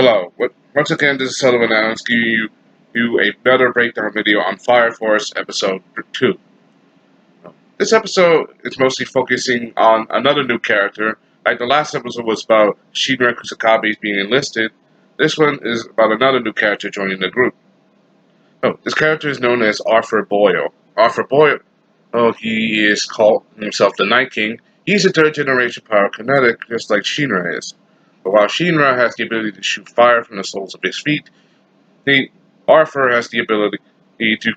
Hello. Once again, this is Sullivan Adams giving you a better breakdown video on Fire Force Episode 2. This episode is mostly focusing on another new character. Like the last episode was about Shinra Kusakabe being enlisted, this one is about another new character joining the group. This character is known as Arthur Boyle. Arthur Boyle, he is called himself the Night King. He's a third generation pyrokinetic, just like Shinra is. But while Shinra has the ability to shoot fire from the soles of his feet, Arthur has the ability to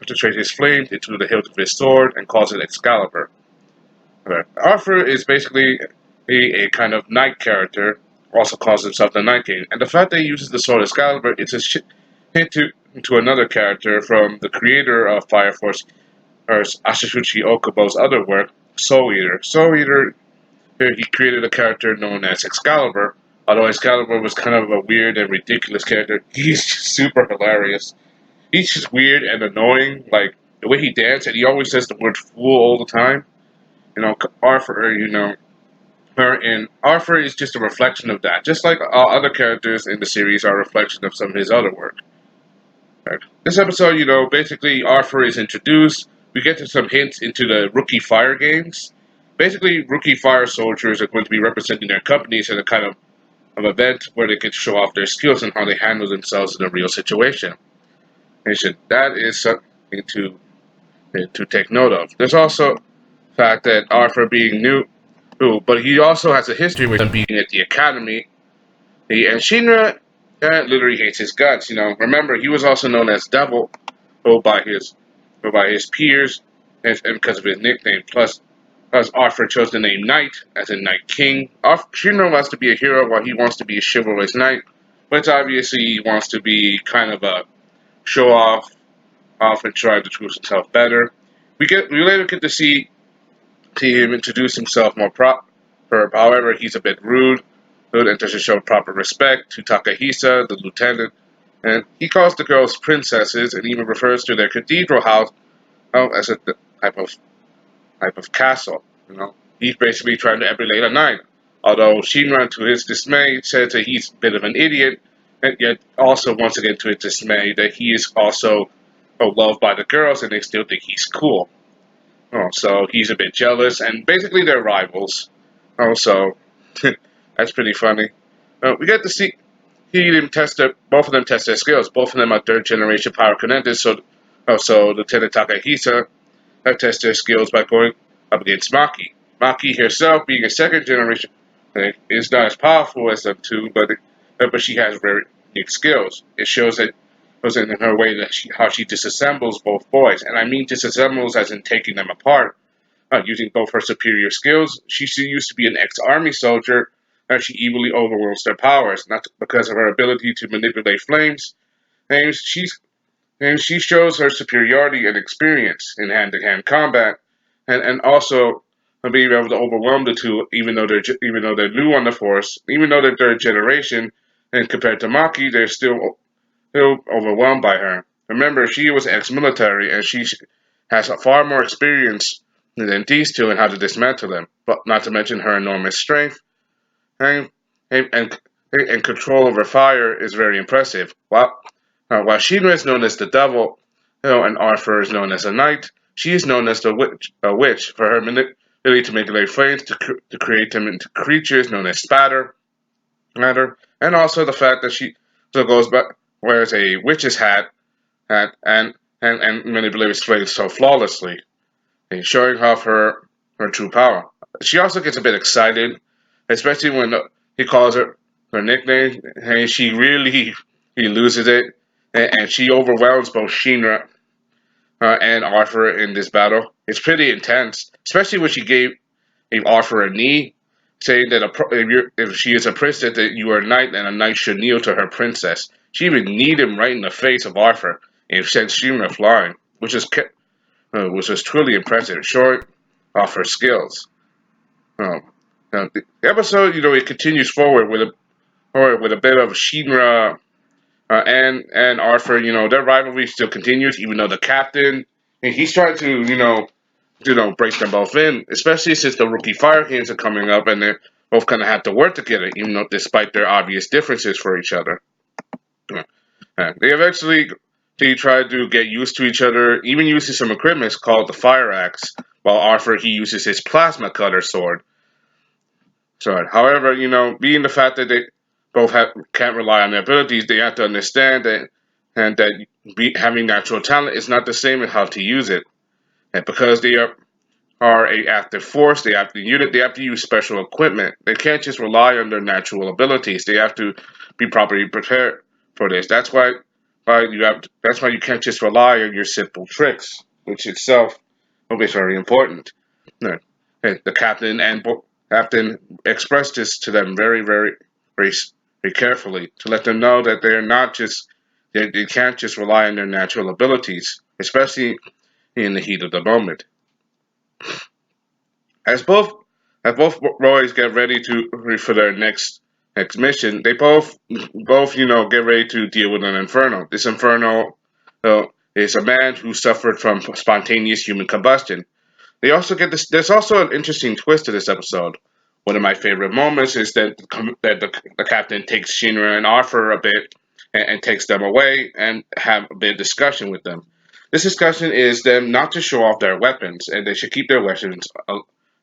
concentrate his flames into the hilt of his sword and calls it Excalibur. Arthur is basically a kind of knight character, also calls himself the Night King. And the fact that he uses the sword Excalibur, it's a hint to another character from the creator of Fire Force, or Ashishuchi Okubo's other work, Soul Eater. Soul Eater, he created a character known as Excalibur. Although Excalibur was kind of a weird and ridiculous character, he's just super hilarious. He's just weird and annoying, like the way he dances, and he always says the word fool all the time. Arthur, and Arthur is just a reflection of that, just like all other characters in the series are a reflection of some of his other work. Right. This episode, basically Arthur is introduced. We get to some hints into the rookie fire games. Basically, rookie fire soldiers are going to be representing their companies at a kind of event where they can show off their skills and how they handle themselves in a real situation. That is something to take note of. There's also the fact that Arthur being new, but he also has a history with him being at the academy. And Shinra literally hates his guts. Remember he was also known as Devil, by his peers, and because of his nickname. Plus Arthur chose the name Knight, as in Night King. Shinra wants to be a hero while he wants to be a chivalrous knight, but obviously he wants to be kind of a show off and try to prove himself better. We later get to see him introduce himself more proper. However, he's a bit rude and doesn't show proper respect to Takahisa, the lieutenant, and he calls the girls princesses and even refers to their cathedral house as a type of castle. He's basically trying to emulate a knight. Although Shinran, to his dismay, says that he's a bit of an idiot, and yet also once again to his dismay that he is also loved by the girls and they still think he's cool. So he's a bit jealous, and basically they're rivals. So that's pretty funny. We get to see both of them test their skills. Both of them are third generation pyrokinetics, so Lieutenant Takahisa tests their skills by going up against Maki. Maki herself, being a second generation, is not as powerful as them two, but she has very unique skills. It shows in her way that how she disassembles both boys, and I mean disassembles as in taking them apart, using both her superior skills. She used to be an ex-army soldier, and she evilly overwhelms their powers, not because of her ability to manipulate flames. And she shows her superiority and experience in hand-to-hand combat, and also being able to overwhelm the two, even though they're new on the force, even though they're third generation, and compared to Maki, they're still overwhelmed by her. Remember, she was ex-military, and she has far more experience than these two in how to dismantle them. But not to mention her enormous strength and and, and control over fire is very impressive. While Shinra is known as the Devil, and Arthur is known as a Knight, she is known as the Witch for her ability to manipulate flames to create them into creatures known as matter, and also the fact that she wears a witch's hat and manipulates flames so flawlessly, and showing off her true power. She also gets a bit excited, especially when he calls her nickname, and she really he loses it, and she overwhelms both Shinra and Arthur in this battle. It's pretty intense, especially when she gave Arthur a knee, saying that if she is a princess, that you are a knight, and a knight should kneel to her princess. She even kneed him right in the face of Arthur and sent Shinra flying, which was truly impressive, showing off her skills. Um, the episode, it continues forward with a bit of Shinra and Arthur. Their rivalry still continues, even though the captain and he's trying to break them both in, especially since the rookie fire games are coming up, and both kind of have to work together, even though despite their obvious differences for each other. They eventually they try to get used to each other, even using some equipment called the fire axe, while Arthur he uses his plasma cutter sword. So, however, being the fact that they both can't rely on their abilities, they have to understand that and that having natural talent is not the same as how to use it. And because they are a active force, they have to use special equipment. They can't just rely on their natural abilities. They have to be properly prepared for this. That's why you can't just rely on your simple tricks, which itself will be very important. No. The captain expressed this to them very, very carefully to let them know that they can't just rely on their natural abilities, especially in the heat of the moment. As both as both Roys get ready for their next mission, they both get ready to deal with an inferno. This inferno is a man who suffered from spontaneous human combustion. They also get this. There's also an interesting twist to this episode. One of my favorite moments is that the captain takes Shinra and Arthur a bit and takes them away and have a bit of discussion with them. This discussion is them not to show off their weapons and they should keep their weapons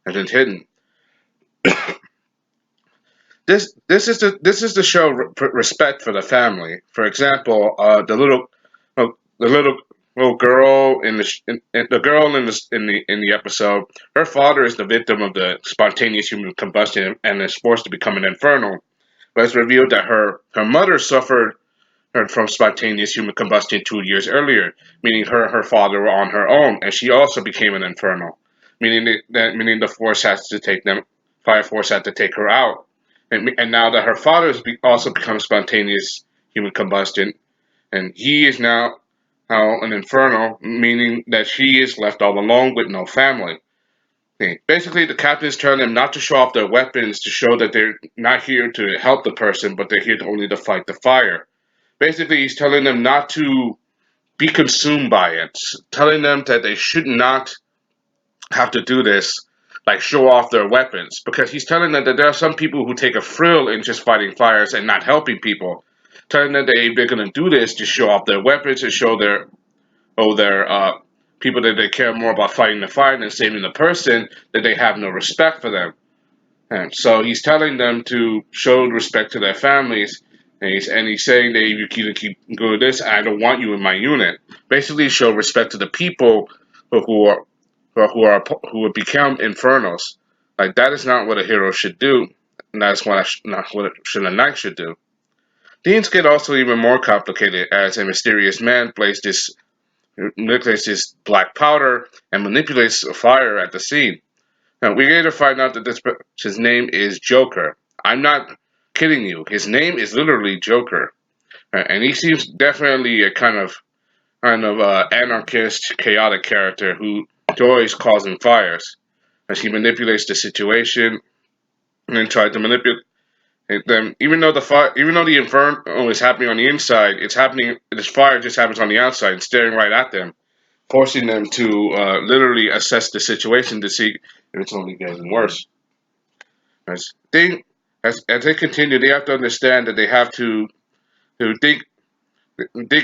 hidden. This is the show respect for the family. For example, the little girl in the girl in the episode, her father is the victim of the spontaneous human combustion and is forced to become an infernal. But it's revealed that her mother suffered from spontaneous human combustion 2 years earlier, meaning her father were on her own, and she also became an infernal, meaning the force has to take them, fire force had to take her out, and now that her father has also become spontaneous human combustion, and he is now an infernal, meaning that she is left all alone with no family. Okay. Basically, the captain is telling them not to show off their weapons to show that they're not here to help the person, but they're here only to fight the fire. Basically, he's telling them not to be consumed by it, telling them that they should not have to do this, like show off their weapons, because he's telling them that there are some people who take a thrill in just fighting fires and not helping people, telling them that if they're going to do this, to show off their weapons and show their people that they care more about fighting the fire than saving the person, that they have no respect for them. And so he's telling them to show respect to their families, and he's saying that if you keep doing this, I don't want you in my unit. Basically, show respect to the people who are who would become infernos. Like that is not what a hero should do, and that's not what a knight should do. Things get also even more complicated as a mysterious man places black powder and manipulates fire at the scene. Now, we later find out that his name is Joker. I'm not kidding you. His name is literally Joker, and he seems definitely a kind of anarchist, chaotic character who enjoys causing fires, as he manipulates the situation and tries to manipulate them. Even though the inferno is happening on the inside, it's happening. This fire just happens on the outside, and staring right at them, forcing them to literally assess the situation to see if it's only getting worse. As as they continue, they have to understand that they have to think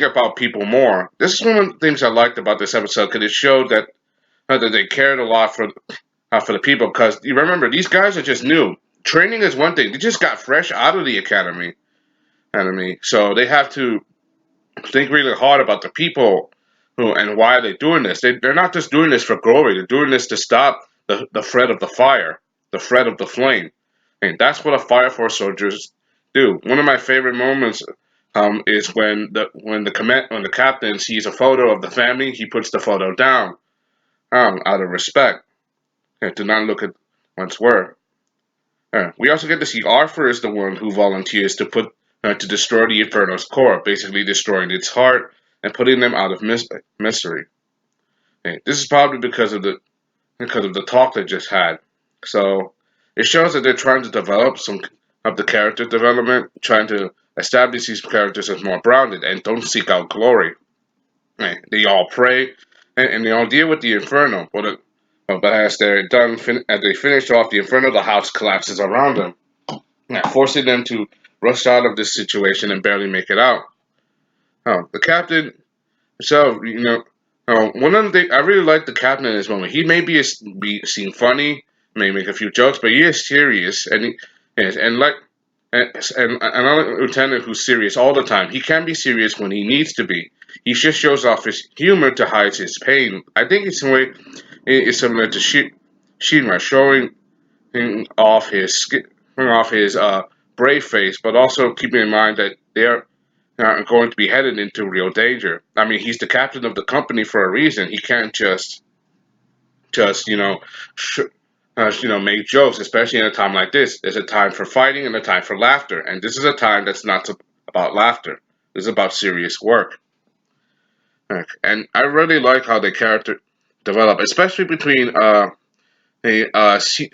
about people more. This is one of the things I liked about this episode because it showed that they cared a lot for the people. Because you remember, these guys are just new. Training is one thing; they just got fresh out of the academy. So they have to think really hard about the people who and why they're doing this. They're not just doing this for glory. They're doing this to stop the threat of the fire, the threat of the flame. And that's what a fire force soldiers do. One of my favorite moments is when the captain sees a photo of the family, he puts the photo down out of respect and to not look at what's worth. We also get to see Arthur is the one who volunteers to destroy the Inferno's core, basically destroying its heart and putting them out of misery. This is probably because of the talk they just had. So it shows that they're trying to develop some of the character development, trying to establish these characters as more grounded and don't seek out glory. They all pray and they all deal with the Inferno, But as they're done, as they finish off the inferno, the house collapses around them, forcing them to rush out of this situation and barely make it out. The captain himself, one of the things I really like the captain in this moment. He may be seen funny, may make a few jokes, but he is serious, and he is, and like and another lieutenant who's serious all the time. He can be serious when he needs to be. He just shows off his humor to hide his pain. I think it's in a way it's similar to Shinra, showing off his brave face, but also keeping in mind that they're going to be headed into real danger. I mean, he's the captain of the company for a reason. He can't just make jokes, especially in a time like this. There's a time for fighting and a time for laughter, and this is a time that's not about laughter. This is about serious work. And I really like how the character develop, especially between Shinra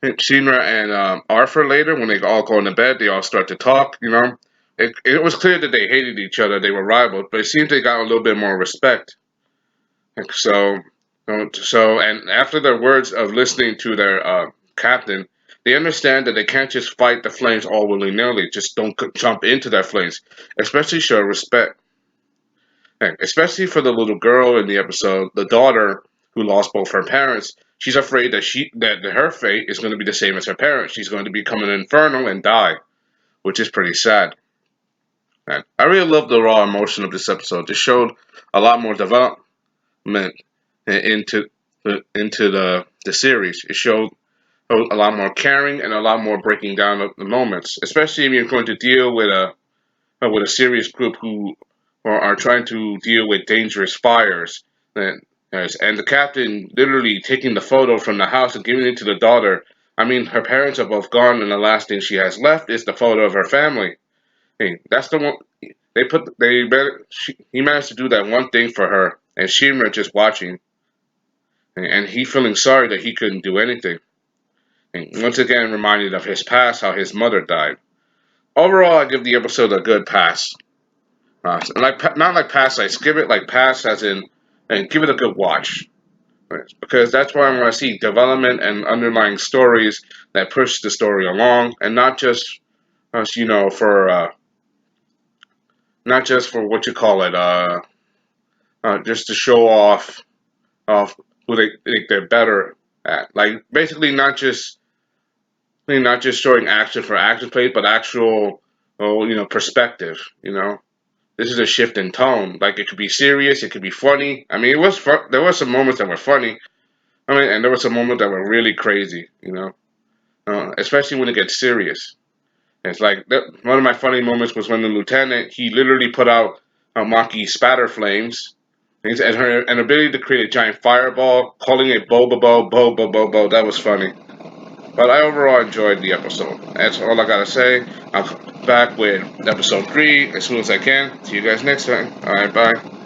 and Arthur later, when they all go into bed, they all start to talk. It was clear that they hated each other. They were rivals, but it seems they got a little bit more respect. And after the words of listening to their captain, they understand that they can't just fight the flames all willy nilly. Just don't jump into their flames, especially show respect. And especially for the little girl in the episode, the daughter who lost both her parents. She's afraid that her fate is going to be the same as her parents. She's going to become an infernal and die, which is pretty sad. And I really love the raw emotion of this episode. It showed a lot more development into the series. It showed a lot more caring and a lot more breaking down of the moments, especially if you're going to deal with a serious group who are trying to deal with dangerous fires. And the captain literally taking the photo from the house and giving it to the daughter. I mean, her parents are both gone, and the last thing she has left is the photo of her family. Hey, that's the one he managed to do that one thing for her, and Shimra just watching, and he feeling sorry that he couldn't do anything. And once again, reminded of his past, how his mother died. Overall, I give the episode a good pass. Not like pass, I give it like pass as in, and give it a good watch. Right? Because that's why I want to see development and underlying stories that push the story along, and not just, for not just for what you call it, just to show off who they think they're better at. Like basically, not just showing action for action play, but actual, perspective. This is a shift in tone. Like it could be serious, it could be funny. I mean, it was fun. There were some moments that were funny. I mean, and there were some moments that were really crazy. Especially when it gets serious. It's like one of my funny moments was when the lieutenant he literally put out Maki spatter flames, and her ability to create a giant fireball, calling it bo bo bo bo bo bo bo. That was funny. But I overall enjoyed the episode. That's all I gotta say. I'll come back with episode 3 as soon as I can. See you guys next time. Alright, bye.